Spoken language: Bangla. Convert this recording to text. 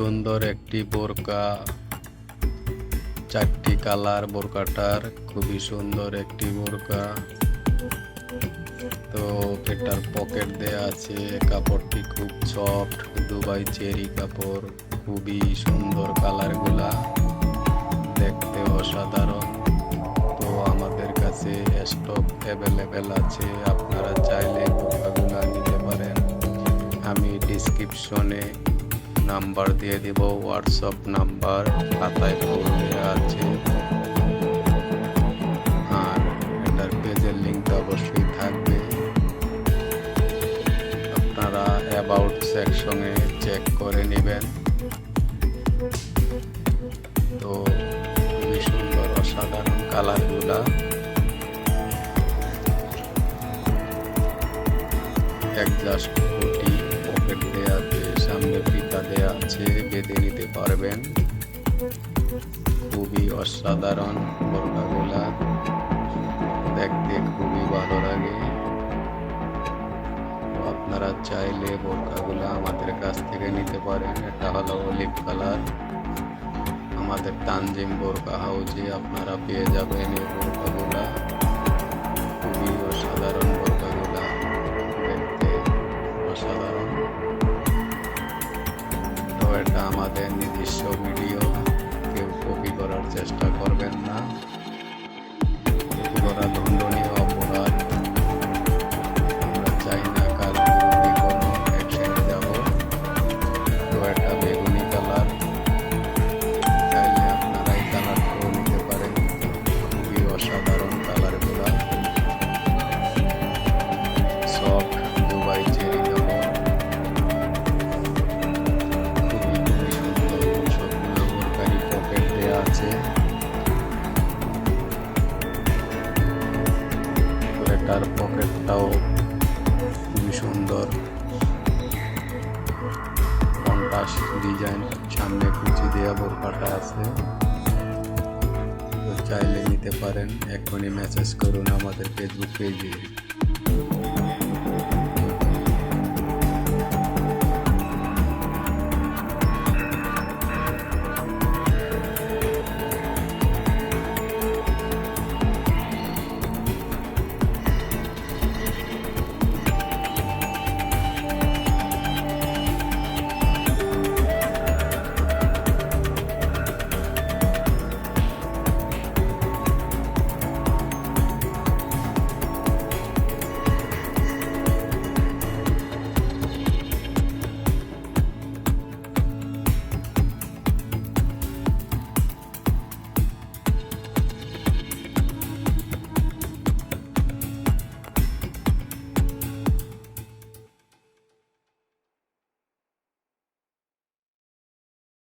সুন্দর একটি বোরকা, 4টি কালার বোরকাটার, খুবই সুন্দর একটি বোরকা। তো এটার পকেট দেয়া আছে, কাপড়টি খুব সফট, দুবাই চেরি কাপড়, খুবই সুন্দর কালারগুলা, দেখতে অসাধারণ। তো আমাদের কাছে স্টক অ্যাভেলেবেল আছে, আপনারা চাইলে বোরকাগুলা নিতে পারেন। আমি ডিসক্রিপশনে নাম্বার দিয়ে দেব, হোয়াটসঅ্যাপ নাম্বার, খাতায় ফোন দেওয়া আছে। আর এটার পেজের লিঙ্কটা অবশ্যই থাকবে, আপনারা অ্যাবাউট সেকশনে চেক করে নেবেন। তো খুবই সুন্দর অসাধারণ কালারগুলা। অ্যাডজাস্ট কোটি পকেট দেওয়া আছে, সামনে ফিতা দেওয়া আছে, বেঁধে নিতে পারবেন। খুবই অসাধারণ বোরকাগুলা, দেখতে খুবই ভালো লাগে। আপনারা চাইলে বোরকাগুলা আমাদের কাছ থেকে নিতে পারেন। এটা হলো অলিভ কালার, আমাদের তানজিম বোরকা হাউজে আপনারা পেয়ে যাবেন এই বোরকাগুলা। খুবই অসাধারণ বোরকাগুলা, দেখতে অসাধারণ। তো এটা আমাদের নিজস্ব ভিডিও, কেউ কপি করার চেষ্টা করবেন না, কপি করা দণ্ডনীয় অপরাধ। আমরা চাই না কার বিরুদ্ধে কোনো অ্যাকশনে যাব। তো এটা বেগুনি কালার, চাইলে আপনারা এই কালারটাও নিতে পারেন। খুবই অসাধারণ কালারগুলা, সফট দুবাই চেরি কাপড়, খুবই সুন্দর। সবগুলো বোরকারই পকেট দেওয়া আছে। এটার পকেটটাও খুবই সুন্দর, কন্ট্রাস ডিজাইন, সামনে কুচি দেওয়া বোরকাটা আছে। তো চাইলে নিতে পারেন, এখনই মেসেজ করুন আমাদের ফেসবুক পেজে।